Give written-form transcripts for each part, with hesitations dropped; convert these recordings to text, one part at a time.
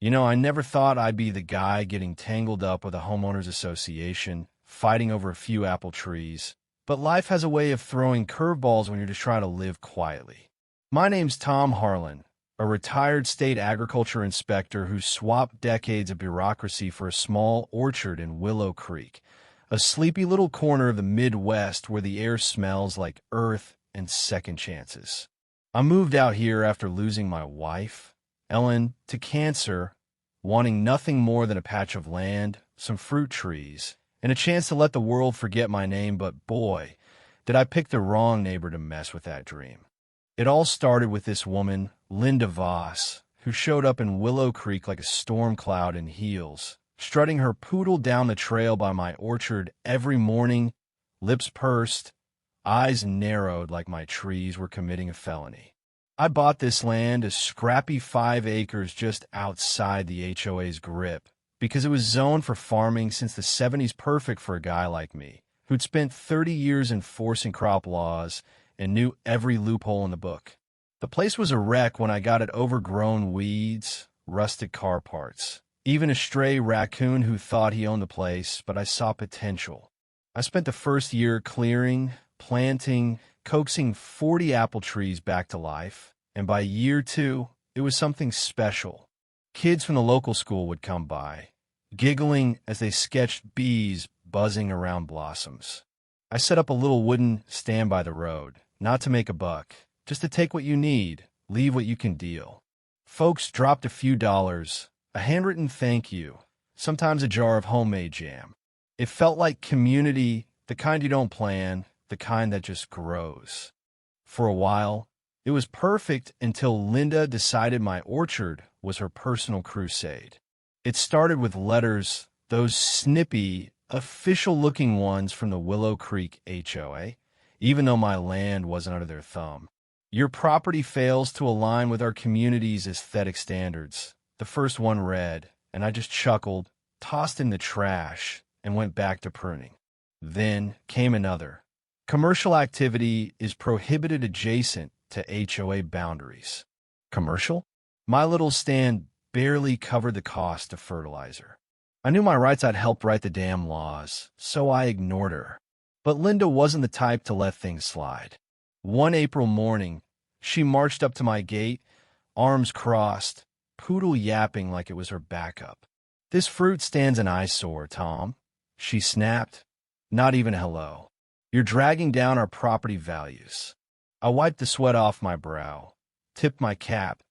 I never thought I'd be the guy getting tangled up with a homeowners association, fighting over a few apple trees. But life has a way of throwing curveballs when you're just trying to live quietly. My name's Tom Harlan, a retired state agriculture inspector who swapped decades of bureaucracy for a small orchard in Willow Creek, a sleepy little corner of the Midwest where the air smells like earth and second chances. I moved out here after losing my wife, Ellen, to cancer, wanting nothing more than a patch of land, some fruit trees, and a chance to let the world forget my name, but boy, did I pick the wrong neighbor to mess with that dream. It all started with this woman, Linda Voss, who showed up in Willow Creek like a storm cloud in heels, strutting her poodle down the trail by my orchard every morning, lips pursed, eyes narrowed like my trees were committing a felony. I bought this land, a scrappy 5 acres just outside the HOA's grip, because it was zoned for farming since the 70s, perfect for a guy like me, who'd spent 30 years enforcing crop laws and knew every loophole in the book. The place was a wreck when I got it, overgrown weeds, rusted car parts, even a stray raccoon who thought he owned the place, but I saw potential. I spent the first year clearing, planting, coaxing 40 apple trees back to life, and by year 2, it was something special. Kids from the local school would come by, giggling as they sketched bees buzzing around blossoms. I set up a little wooden stand by the road, not to make a buck, just to take what you need, leave what you can deal. Folks dropped a few dollars, a handwritten thank you, sometimes a jar of homemade jam. It felt like community, the kind you don't plan, the kind that just grows. For a while, it was perfect until Linda decided my orchard was her personal crusade. It started with letters, those snippy, official-looking ones from the Willow Creek HOA, even though my land wasn't under their thumb. Your property fails to align with our community's aesthetic standards. The first one read, and I just chuckled, tossed in the trash, and went back to pruning. Then came another. Commercial activity is prohibited adjacent to HOA boundaries. Commercial? My little stand barely covered the cost of fertilizer. I knew my rights. I'd helped write the damn laws, so I ignored her. But Linda wasn't the type to let things slide. One April morning, she marched up to my gate, arms crossed, poodle yapping like it was her backup. "This fruit stand's an eyesore, Tom," she snapped. "Not even a hello. You're dragging down our property values." I wiped the sweat off my brow, tipped my cap,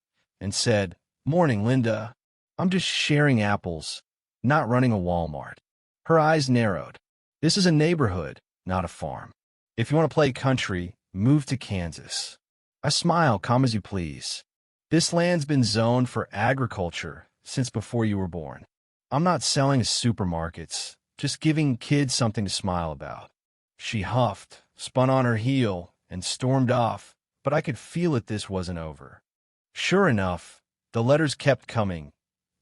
and said, "Morning, Linda. I'm just sharing apples, not running a Walmart." Her eyes narrowed. "This is a neighborhood, not a farm. If you want to play country, move to Kansas." I smiled, "Come as you please. This land's been zoned for agriculture since before you were born. I'm not selling to supermarkets, just giving kids something to smile about." She huffed, spun on her heel, and stormed off, but I could feel it. This wasn't over. Sure enough, the letters kept coming,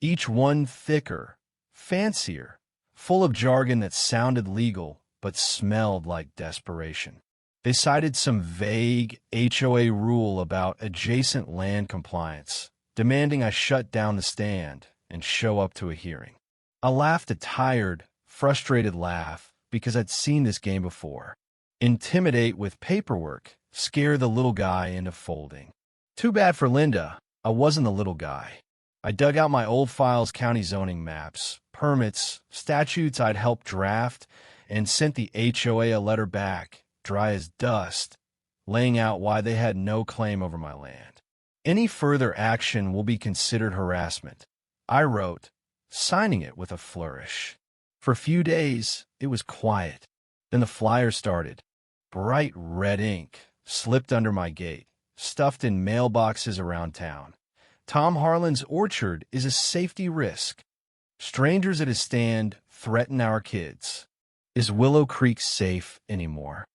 each one thicker, fancier, full of jargon that sounded legal but smelled like desperation. They cited some vague HOA rule about adjacent land compliance, demanding I shut down the stand and show up to a hearing. I laughed, a tired, frustrated laugh, because I'd seen this game before. Intimidate with paperwork, scare the little guy into folding. Too bad for Linda, I wasn't the little guy. I dug out my old files, county zoning maps, permits, statutes I'd helped draft, and sent the HOA a letter back, dry as dust, laying out why they had no claim over my land. "Any further action will be considered harassment," I wrote, signing it with a flourish. For a few days, it was quiet. Then the flyer started. Bright red ink slipped under my gate, stuffed in mailboxes around town. "Tom Harlan's orchard is a safety risk. Strangers at his stand threaten our kids. Is Willow Creek safe anymore?"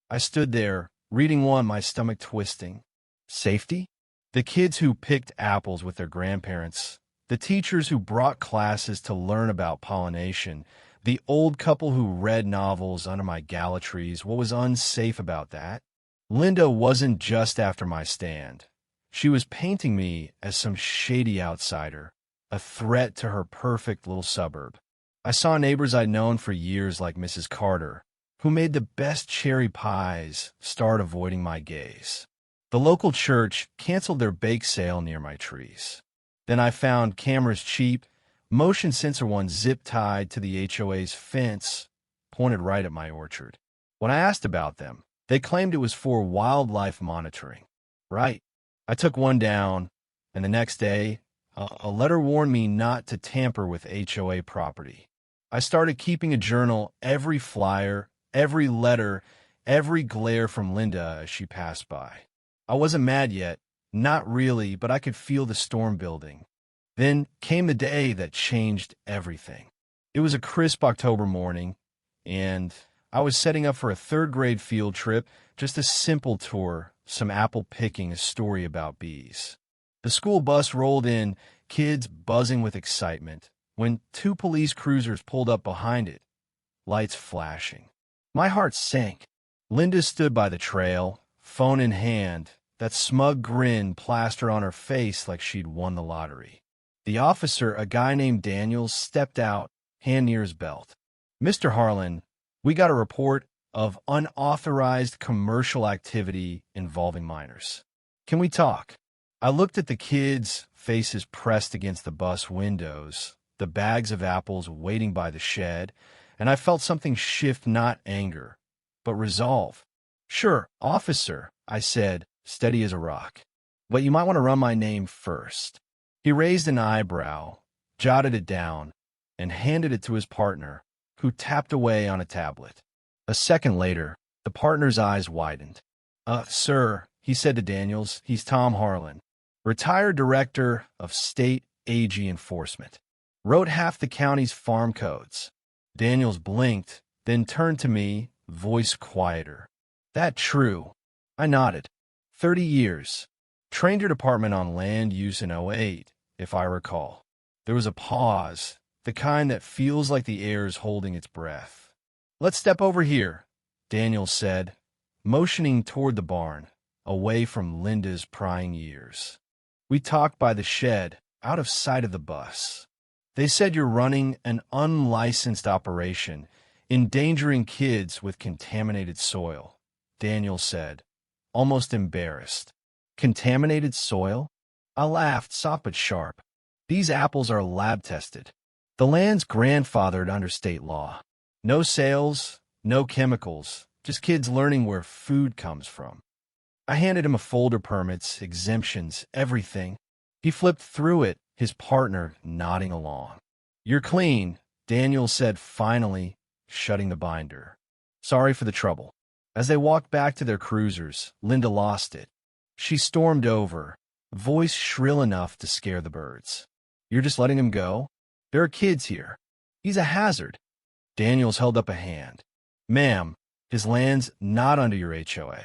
I stood there, reading one, my stomach twisting. Safety? The kids who picked apples with their grandparents, the teachers who brought classes to learn about pollination, the old couple who read novels under my gala trees. What was unsafe about that? Linda wasn't just after my stand. She was painting me as some shady outsider, a threat to her perfect little suburb. I saw neighbors I'd known for years like Mrs. Carter, who made the best cherry pies, start avoiding my gaze. The local church canceled their bake sale near my trees. Then I found cameras cheap, motion sensor ones zip-tied to the HOA's fence, pointed right at my orchard. When I asked about them, they claimed it was for wildlife monitoring. Right. I took one down, and the next day, a letter warned me not to tamper with HOA property. I started keeping a journal, every flyer, every letter, every glare from Linda as she passed by. I wasn't mad yet, not really, but I could feel the storm building. Then came the day that changed everything. It was a crisp October morning, and I was setting up for a third-grade field trip, just a simple tour, some apple picking, a story about bees. The school bus rolled in, kids buzzing with excitement, when two police cruisers pulled up behind it, lights flashing. My heart sank. Linda stood by the trail, phone in hand, that smug grin plastered on her face like she'd won the lottery. The officer, a guy named Daniels, stepped out, hand near his belt. "Mr. Harlan, we got a report of unauthorized commercial activity involving minors. Can we talk?" I looked at the kids, faces pressed against the bus windows, the bags of apples waiting by the shed, and I felt something shift, not anger, but resolve. "Sure, officer," I said, steady as a rock. "But you might want to run my name first." He raised an eyebrow, jotted it down, and handed it to his partner, who tapped away on a tablet. A second later, the partner's eyes widened. Sir," he said to Daniels, "he's Tom Harlan, retired director of state AG enforcement. Wrote half the county's farm codes." Daniels blinked, then turned to me, voice quieter. "That true?" I nodded. 30 years. Trained your department on land use in '08, if I recall. There was a pause, the kind that feels like the air is holding its breath. "Let's step over here," Daniels said, motioning toward the barn, away from Linda's prying ears. We talked by the shed, out of sight of the bus. "They said you're running an unlicensed operation, endangering kids with contaminated soil," Daniels said, almost embarrassed. "Contaminated soil?" I laughed, soft but sharp. "These apples are lab-tested. The land's grandfathered under state law. No sales, no chemicals, just kids learning where food comes from." I handed him a folder, permits, exemptions, everything. He flipped through it, his partner nodding along. "You're clean," Daniel said finally, shutting the binder. "Sorry for the trouble." As they walked back to their cruisers, Linda lost it. She stormed over, voice shrill enough to scare the birds. "You're just letting him go? There are kids here. He's a hazard." Daniels held up a hand. "Ma'am, his land's not under your HOA.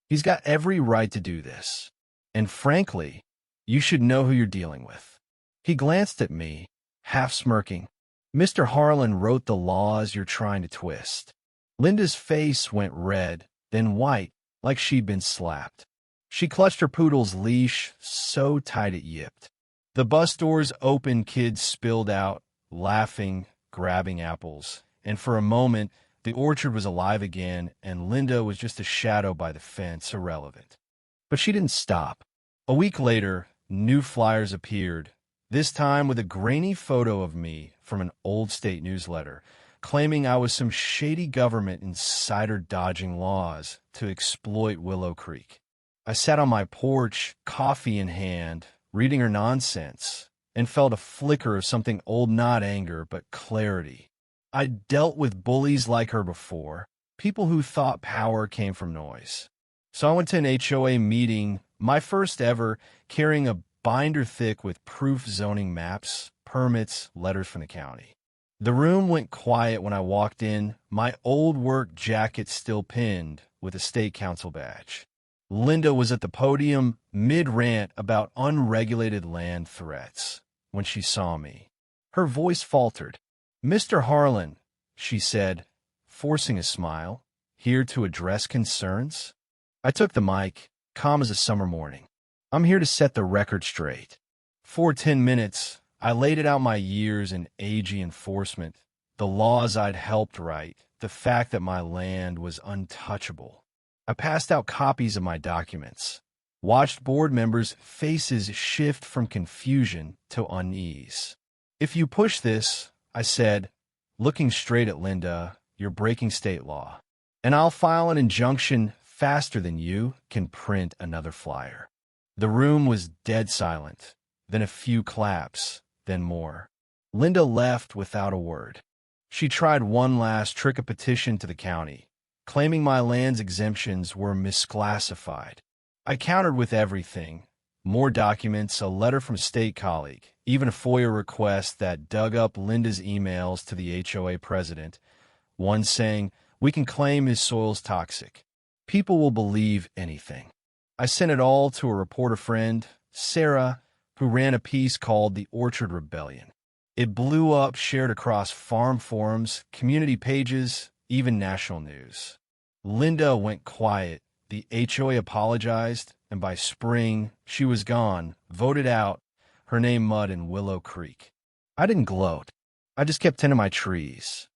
He's got every right to do this. And frankly, you should know who you're dealing with." He glanced at me, half smirking. "Mr. Harlan wrote the laws you're trying to twist." Linda's face went red, then white, like she'd been slapped. She clutched her poodle's leash so tight it yipped. The bus doors opened, kids spilled out, laughing, grabbing apples, and for a moment, the orchard was alive again, and Linda was just a shadow by the fence, irrelevant. But she didn't stop. A week later, new flyers appeared, this time with a grainy photo of me from an old state newsletter, claiming I was some shady government insider dodging laws to exploit Willow Creek. I sat on my porch, coffee in hand, reading her nonsense, and felt a flicker of something old, not anger, but clarity. I'd dealt with bullies like her before, people who thought power came from noise. So I went to an HOA meeting, my first ever, carrying a binder thick with proof zoning maps, permits, letters from the county. The room went quiet when I walked in, my old work jacket still pinned with a state council badge. Linda was at the podium, mid-rant about unregulated land threats, when she saw me. Her voice faltered. "Mr. Harlan," she said, forcing a smile, "here to address concerns?" I took the mic, calm as a summer morning. "I'm here to set the record straight. For 10 minutes, I laid out my years in AG enforcement, the laws I'd helped write, the fact that my land was untouchable. I passed out copies of my documents, watched board members' faces shift from confusion to unease. "If you push this," I said, looking straight at Linda, "you're breaking state law. And I'll file an injunction faster than you can print another flyer." The room was dead silent, then a few claps, then more. Linda left without a word. She tried one last trick of petition to the county, claiming my land's exemptions were misclassified. I countered with everything: more documents, a letter from a state colleague, even a FOIA request that dug up Linda's emails to the HOA president, one saying, "We can claim his soil's toxic. People will believe anything." I sent it all to a reporter friend, Sarah, who ran a piece called The Orchard Rebellion. It blew up, shared across farm forums, community pages, even national news. Linda went quiet. The HOA apologized, and by spring, she was gone, voted out, her name mud in Willow Creek. I didn't gloat. I just kept tending my trees.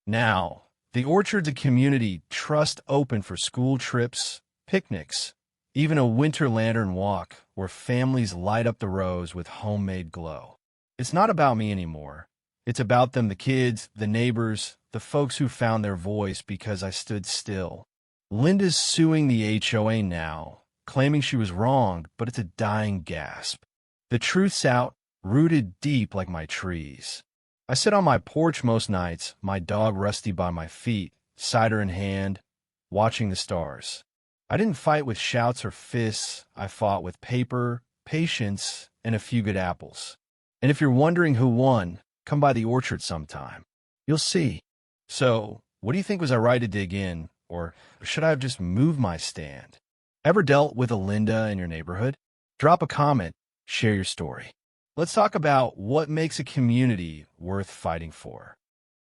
Now, the orchard's a community trust open for school trips, picnics, even a winter lantern walk where families light up the rows with homemade glow. It's not about me anymore. It's about them, the kids, the neighbors, the folks who found their voice because I stood still. Linda's suing the HOA now, claiming she was wronged, but it's a dying gasp. The truth's out, rooted deep like my trees. I sit on my porch most nights, my dog Rusty by my feet, cider in hand, watching the stars. I didn't fight with shouts or fists. I fought with paper, patience, and a few good apples. And if you're wondering who won, come by the orchard sometime. You'll see. So, what do you think? Was I right to dig in? Or should I have just moved my stand? Ever dealt with a Linda in your neighborhood? Drop a comment, share your story. Let's talk about what makes a community worth fighting for.